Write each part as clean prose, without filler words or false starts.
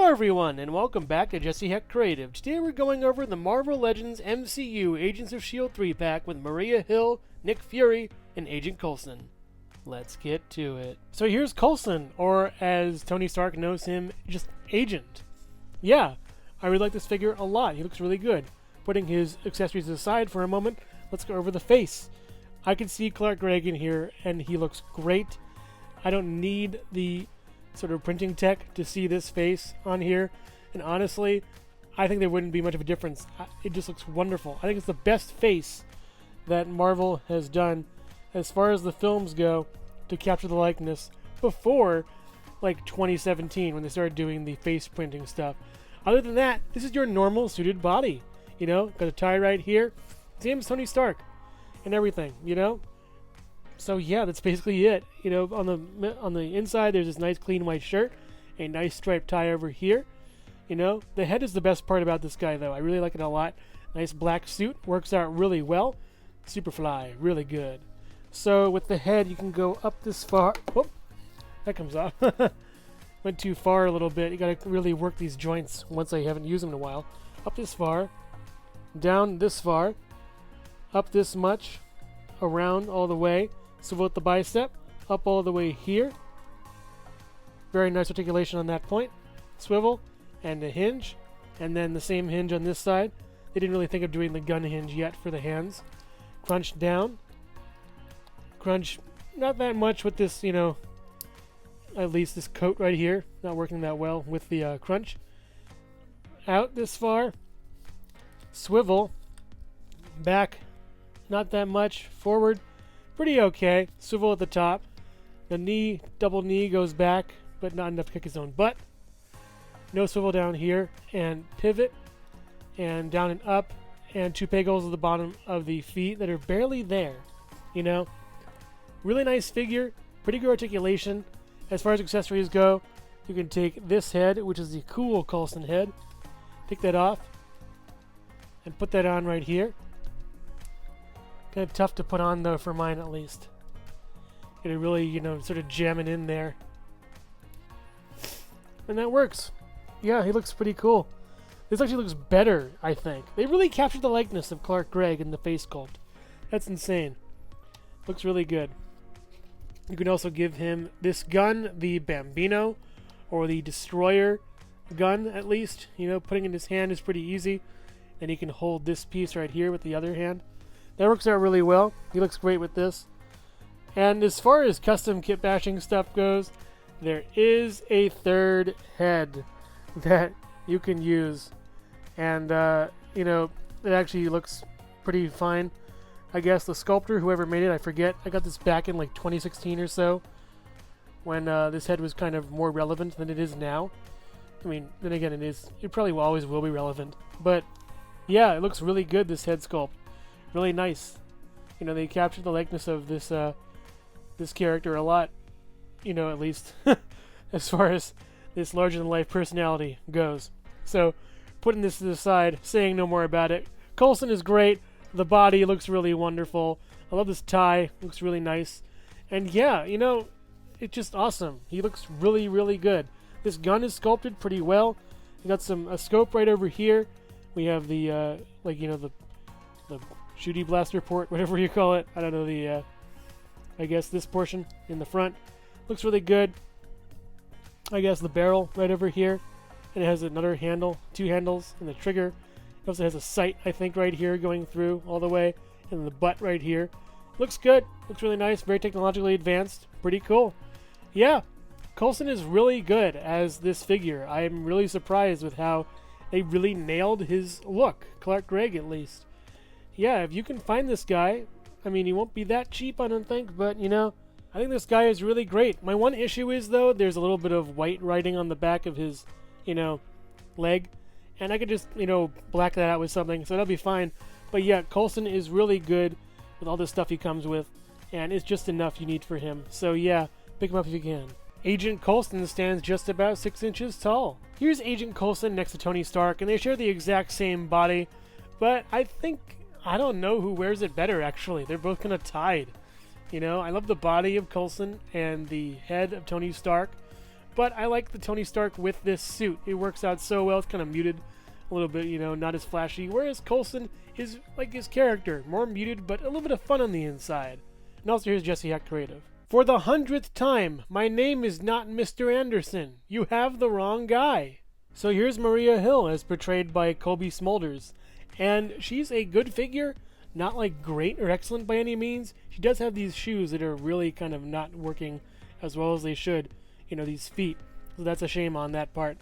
Hello everyone, and welcome back to Jesse Heck Creative. Today we're going over the Marvel Legends MCU Agents of S.H.I.E.L.D. 3-pack with Maria Hill, Nick Fury, and Agent Coulson. Let's get to it. So here's Coulson, or as Tony Stark knows him, just Agent. Yeah, I really like this figure a lot. He looks really good. Putting his accessories aside for a moment, let's go over the face. I can see Clark Gregg in here, and he looks great. I don't need the sort of printing tech to see this face on here, and honestly I think there wouldn't be much of a difference. It just looks wonderful. I think it's the best face that Marvel has done as far as the films go to capture the likeness before like 2017 when they started doing the face printing stuff. Other than that, this is your normal suited body, you know, got a tie right here, same as Tony Stark and everything, you know. So yeah, that's basically it. You know, on the inside, there's this nice clean white shirt, a nice striped tie over here. You know, the head is the best part about this guy, though. I really like it a lot. Nice black suit, works out really well. Superfly, really good. So with the head, you can go up this far. Whoop, that comes off. Went too far a little bit. You gotta really work these joints once I haven't used them in a while. Up this far, down this far, up this much, around all the way. Swivel at the bicep, up all the way here. Very nice articulation on that point. Swivel, and a hinge, and then the same hinge on this side. They didn't really think of doing the gun hinge yet for the hands. Crunch down. Crunch, not that much with this, you know, at least this coat right here. Not working that well with the crunch. Out this far. Swivel. Back, not that much. Forward. Pretty okay. Swivel at the top. The knee, double knee goes back, but not enough to kick his own butt. No swivel down here. And pivot. And down and up. And two peg holes at the bottom of the feet that are barely there. You know? Really nice figure. Pretty good articulation. As far as accessories go, you can take this head, which is the cool Coulson head. Take that off. And put that on right here. Kind of tough to put on, though, for mine at least. Gotta really, you know, sort of jam it in there. And that works. Yeah, he looks pretty cool. This actually looks better, I think. They really captured the likeness of Clark Gregg in the face sculpt. That's insane. Looks really good. You can also give him this gun, the Bambino, or the Destroyer gun, at least. You know, putting it in his hand is pretty easy. And he can hold this piece right here with the other hand. That works out really well. He looks great with this. And as far as custom kit bashing stuff goes, there is a third head that you can use. And, you know, it actually looks pretty fine. I guess the sculptor, whoever made it, I forget. I got this back in like 2016 or so, when this head was kind of more relevant than it is now. I mean, then again, it probably always will be relevant. But yeah, it looks really good, this head sculpt. Really nice. You know, they captured the likeness of this this character a lot. You know, at least as far as this larger-than-life personality goes. So, putting this to the side, saying no more about it. Coulson is great. The body looks really wonderful. I love this tie. Looks really nice. And yeah, you know, it's just awesome. He looks really, really good. This gun is sculpted pretty well. You got a scope right over here. We have the like, you know, the shooty blaster port, whatever you call it. I don't know, I guess this portion in the front looks really good. I guess the barrel right over here, and it has another handle, two handles, and the trigger. It also has a sight, I think, right here going through all the way, and the butt right here. Looks good. Looks really nice. Very technologically advanced. Pretty cool. Yeah, Coulson is really good as this figure. I am really surprised with how they really nailed his look. Clark Gregg, at least. Yeah, if you can find this guy, I mean, he won't be that cheap, I don't think, but, you know, I think this guy is really great. My one issue is, though, there's a little bit of white writing on the back of his, you know, leg, and I could just, you know, black that out with something, so that'll be fine. But yeah, Coulson is really good with all this stuff he comes with, and it's just enough you need for him. So yeah, pick him up if you can. Agent Coulson stands just about 6 inches tall. Here's Agent Coulson next to Tony Stark, and they share the exact same body, but I don't know who wears it better, actually. They're both kind of tied. You know, I love the body of Coulson and the head of Tony Stark, but I like the Tony Stark with this suit. It works out so well. It's kind of muted a little bit, you know, not as flashy, whereas Coulson is like his character, more muted, but a little bit of fun on the inside. And also here's Jesse Heck Creative. For the 100th time, my name is not Mr. Anderson. You have the wrong guy. So here's Maria Hill as portrayed by Cobie Smulders, and she's a good figure, not like great or excellent by any means. She does have these shoes that are really kind of not working as well as they should, you know, these feet, so that's a shame on that part.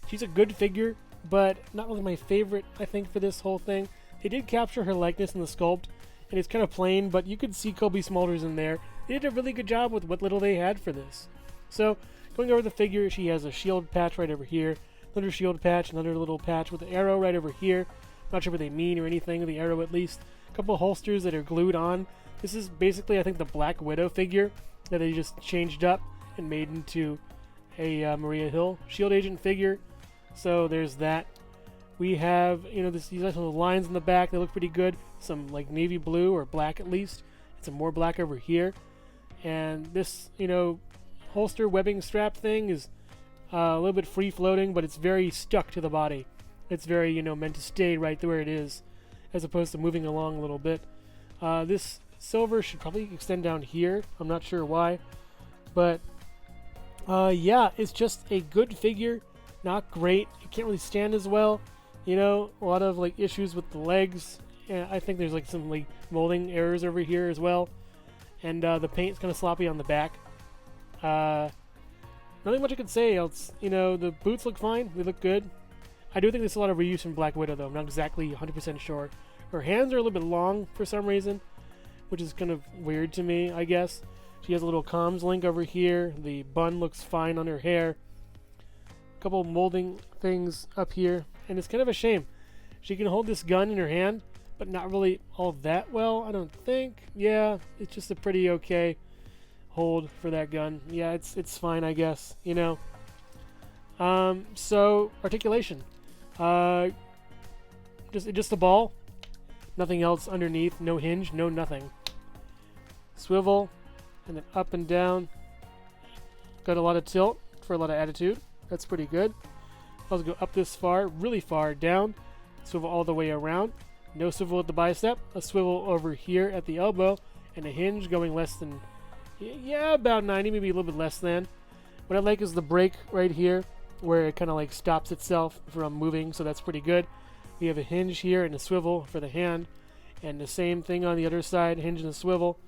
She's a good figure, but not really my favorite, I think, for this whole thing. They did capture her likeness in the sculpt, and it's kind of plain, but you could see Cobie Smulders in there. They did a really good job with what little they had for this. So, going over the figure, she has a shield patch right over here, another shield patch, another little patch with an arrow right over here. Not sure what they mean or anything, the arrow at least. A couple holsters that are glued on. This is basically, I think, the Black Widow figure that they just changed up and made into a Maria Hill shield agent figure. So there's that. We have, you know, these little lines in the back. They look pretty good. Some like navy blue or black at least. And some more black over here. And this, you know, holster webbing strap thing is a little bit free floating, but it's very stuck to the body. It's very, you know, meant to stay right where it is, as opposed to moving along a little bit. This silver should probably extend down here. I'm not sure why, but yeah, it's just a good figure. Not great. It can't really stand as well. You know, a lot of like issues with the legs. And I think there's like some like molding errors over here as well. And the paint's kind of sloppy on the back. Nothing much I could say else. You know, the boots look fine. They look good. I do think there's a lot of reuse from Black Widow, though. I'm not exactly 100% sure. Her hands are a little bit long for some reason, which is kind of weird to me, I guess. She has a little comms link over here. The bun looks fine on her hair. A couple molding things up here, and it's kind of a shame. She can hold this gun in her hand, but not really all that well, I don't think. Yeah, it's just a pretty okay hold for that gun. Yeah, it's fine, I guess, you know. So articulation. Just a ball. Nothing else underneath. No hinge, no nothing. Swivel, and then up and down. Got a lot of tilt for a lot of attitude. That's pretty good. Also go up this far, really far down. Swivel all the way around. No swivel at the bicep. A swivel over here at the elbow, and a hinge going less than, yeah, about 90, maybe a little bit less than. What I like is the break right here, where it kind of like stops itself from moving, so that's pretty good. We have a hinge here and a swivel for the hand, and the same thing on the other side, hinge and a swivel.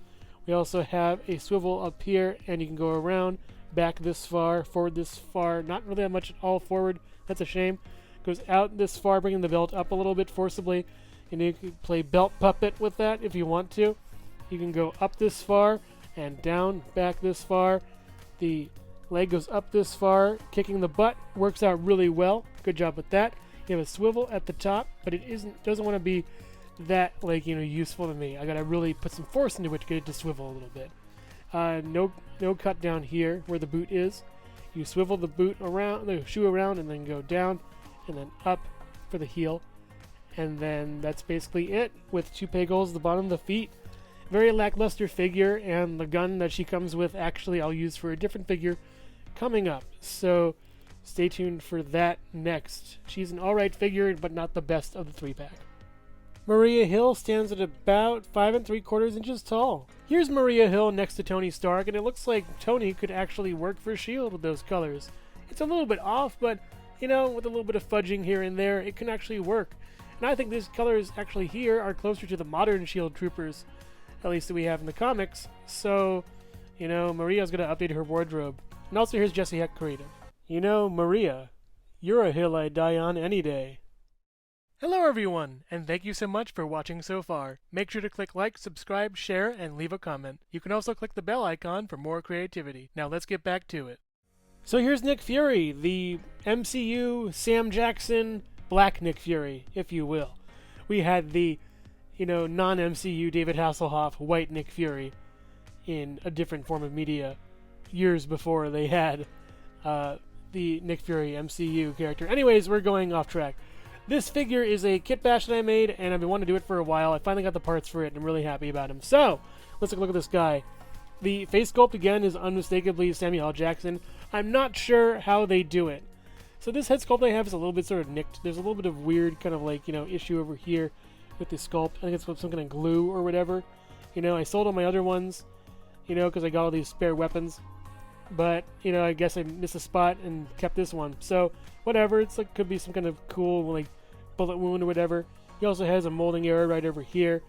We also have a swivel up here, and you can go around, back this far, forward this far, not really that much at all forward, that's a shame. Goes out this far, bringing the belt up a little bit forcibly, and you can play belt puppet with that if you want to. You can go up this far, and down, back this far. The leg goes up this far, kicking the butt, works out really well. Good job with that. You have a swivel at the top, but it doesn't want to be that, like, you know, useful to me. I gotta really put some force into it to get it to swivel a little bit. No cut down here where the boot is. You swivel the boot around, the shoe around, and then go down, and then up for the heel. And then that's basically it, with 2 peg holes at the bottom of the feet. Very lackluster figure, and the gun that she comes with, actually, I'll use for a different figure coming up. So stay tuned for that next. She's an alright figure, but not the best of the 3-pack. Maria Hill stands at about 5 3/4 inches tall. Here's Maria Hill next to Tony Stark, and it looks like Tony could actually work for S.H.I.E.L.D. with those colors. It's a little bit off, but, you know, with a little bit of fudging here and there, it can actually work. And I think these colors actually here are closer to the modern S.H.I.E.L.D. troopers, at least that we have in the comics. So, you know, Maria's going to update her wardrobe. And also here's Jesse Heck Creative. You know, Maria, you're a hill I'd die on any day. Hello everyone, and thank you so much for watching so far. Make sure to click like, subscribe, share, and leave a comment. You can also click the bell icon for more creativity. Now let's get back to it. So here's Nick Fury, the MCU Sam Jackson Black Nick Fury, if you will. We had the, you know, non-MCU David Hasselhoff White Nick Fury in a different form of media years before they had the Nick Fury MCU character. Anyways, we're going off track. This figure is a Kitbash that I made, and I've been wanting to do it for a while. I finally got the parts for it, and I'm really happy about him. So, let's take a look at this guy. The face sculpt, again, is unmistakably Samuel L. Jackson. I'm not sure how they do it. So this head sculpt I have is a little bit sort of nicked. There's a little bit of weird kind of like, issue over here with the sculpt. I think it's some kind of glue or whatever. I sold all my other ones, because I got all these spare weapons. But, I guess I missed a spot and kept this one. So, whatever. It's like, could be some kind of cool, like, bullet wound or whatever. He also has a molding error right over here.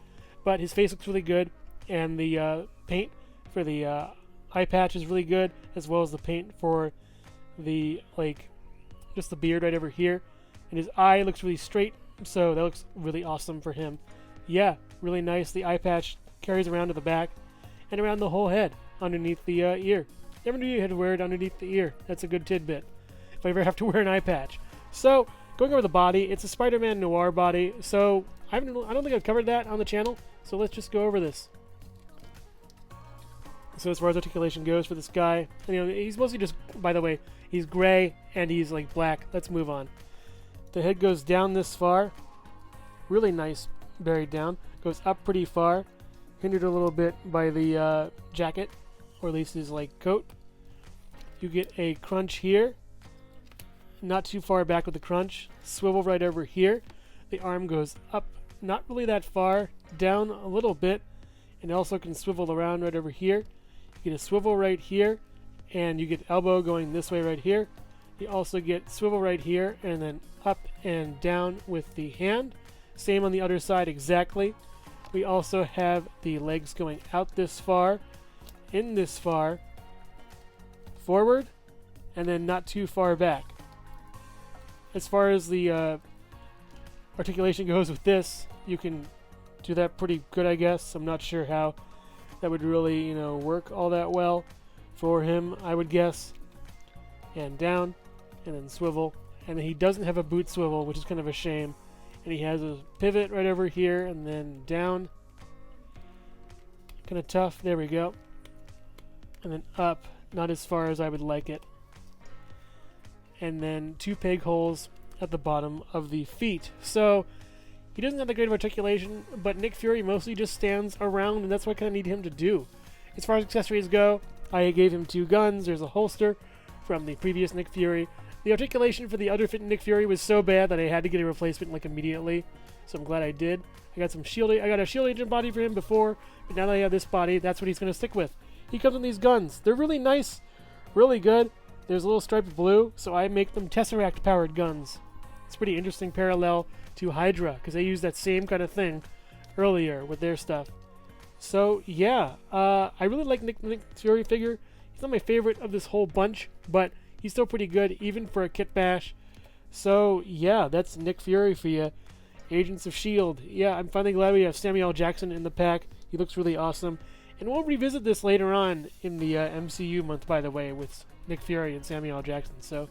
But his face looks really good. And the paint for the eye patch is really good, as well as the paint for the, like, just the beard right over here. And his eye looks really straight, so that looks really awesome for him. Yeah, really nice. The eye patch carries around to the back and around the whole head underneath the ear. Never knew you had to wear it underneath the ear. That's a good tidbit if I ever have to wear an eye patch. So, going over the body, it's a Spider-Man noir body, so I don't think I've covered that on the channel, so let's just go over this. So as far as articulation goes for this guy, he's mostly just, by the way, he's gray and he's like black. Let's move on. The head goes down this far. Really nice buried down. Goes up pretty far. Hindered a little bit by the jacket, or at least his like coat. You get a crunch here. Not too far back with the crunch. Swivel right over here. The arm goes up, not really that far. Down a little bit. And also can swivel around right over here. You get a swivel right here, and you get elbow going this way right here. You also get swivel right here, and then up and down with the hand. Same on the other side exactly. We also have the legs going out this far, in this far, forward, and then not too far back. As far as the articulation goes with this, you can do that pretty good, I guess. I'm not sure how that would really, work all that well for him, I would guess. And down, and then swivel. And then he doesn't have a boot swivel, which is kind of a shame. And he has a pivot right over here, and then down. Kind of tough. There we go. And then up, not as far as I would like it. And then 2 peg holes at the bottom of the feet. So he doesn't have that great of articulation, but Nick Fury mostly just stands around, and that's what I kind of need him to do. As far as accessories go, I gave him 2 guns. There's a holster from the previous Nick Fury. The articulation for the other fit Nick Fury was so bad that I had to get a replacement like immediately, so I'm glad I did. I got a shield agent body for him before, but now that I have this body, that's what he's going to stick with. He comes with these guns. They're really nice, really good. There's a little striped blue, so I make them Tesseract-powered guns. It's a pretty interesting parallel to Hydra, because they used that same kind of thing earlier with their stuff. So, yeah, I really like Nick Fury figure. He's not my favorite of this whole bunch, but he's still pretty good, even for a Kitbash. So, yeah, that's Nick Fury for you. Agents of S.H.I.E.L.D. Yeah, I'm finally glad we have Samuel L. Jackson in the pack. He looks really awesome. And we'll revisit this later on in the MCU month, by the way, with Nick Fury and Samuel L. Jackson. So,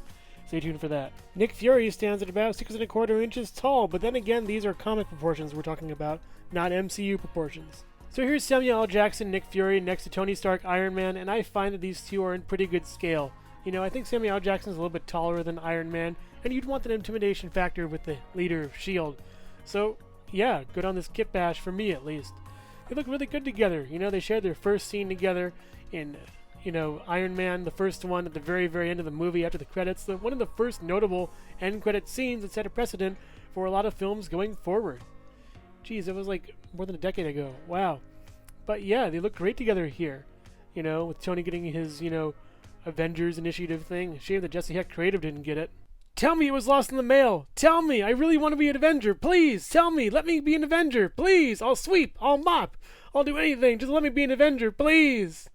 stay tuned for that. Nick Fury stands at about 6¼ inches tall, but then again, these are comic proportions we're talking about, not MCU proportions. So here's Samuel L. Jackson, Nick Fury, next to Tony Stark, Iron Man, and I find that these two are in pretty good scale. I think Samuel L. Jackson's a little bit taller than Iron Man, and you'd want that intimidation factor with the leader of S.H.I.E.L.D. So, yeah, good on this Kitbash for me at least. They look really good together. They shared their first scene together in Iron Man, the first one at the very, very end of the movie after the credits. One of the first notable end credit scenes that set a precedent for a lot of films going forward. Geez, it was like more than a decade ago. Wow. But yeah, they look great together here. With Tony getting his, Avengers Initiative thing. Shame that Jesse Heck Creative didn't get it. Tell me it was lost in the mail. Tell me. I really want to be an Avenger. Please. Tell me. Let me be an Avenger. Please. I'll sweep. I'll mop. I'll do anything. Just let me be an Avenger. Please.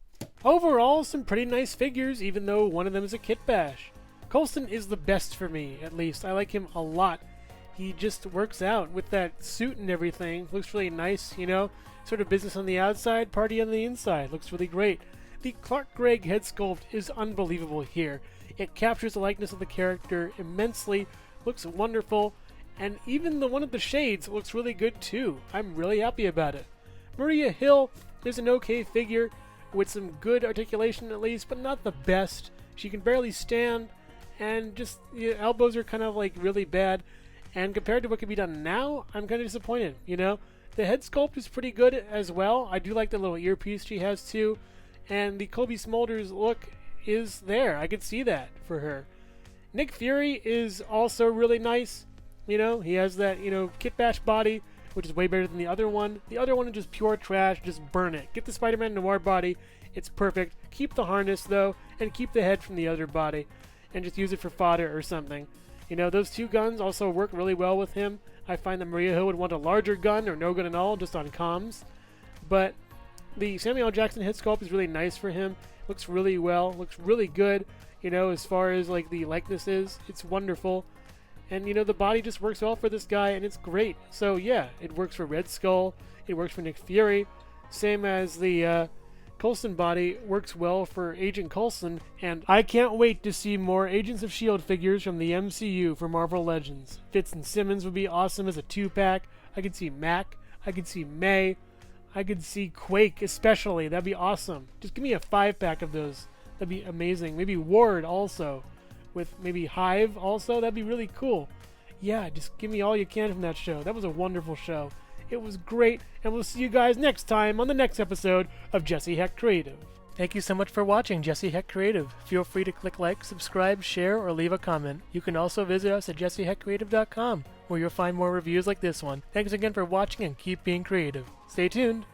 Overall, some pretty nice figures, even though one of them is a Kitbash. Coulson is the best for me, at least. I like him a lot. He just works out with that suit and everything. Looks really nice, Sort of business on the outside, party on the inside. Looks really great. The Clark Gregg head sculpt is unbelievable here. It captures the likeness of the character immensely, looks wonderful, and even the one of the shades looks really good too. I'm really happy about it. Maria Hill is an okay figure with some good articulation at least, but not the best. She can barely stand, and just elbows are kind of like really bad. And compared to what can be done now, I'm kind of disappointed, The head sculpt is pretty good as well. I do like the little earpiece she has too. and the Kobe Smulders look is there. I could see that for her. Nick Fury is also really nice. You know, he has that, Kitbash body, which is way better than the other one. The other one is just pure trash. Just burn it. Get the Spider-Man Noir body. It's perfect. Keep the harness, though, and keep the head from the other body, and just use it for fodder or something. Those two guns also work really well with him. I find that Maria Hill would want a larger gun or no gun at all, just on comms. But the Samuel L. Jackson head sculpt is really nice for him. Looks really well. Looks really good. As far as like the likeness is, it's wonderful. And the body just works well for this guy, and it's great. So yeah, it works for Red Skull. It works for Nick Fury. Same as the Coulson body works well for Agent Coulson. And I can't wait to see more Agents of S.H.I.E.L.D. figures from the MCU for Marvel Legends. Fitz and Simmons would be awesome as a 2-pack. I could see Mac. I could see May. I could see Quake especially. That'd be awesome. Just give me a 5-pack of those. That'd be amazing. Maybe Ward also. With maybe Hive also. That'd be really cool. Yeah, just give me all you can from that show. That was a wonderful show. It was great, and we'll see you guys next time on the next episode of Jesse Heck Creative. Thank you so much for watching Jesse Heck Creative. Feel free to click like, subscribe, share, or leave a comment. You can also visit us at jesseheckcreative.com, where you'll find more reviews like this one. Thanks again for watching, and keep being creative. Stay tuned.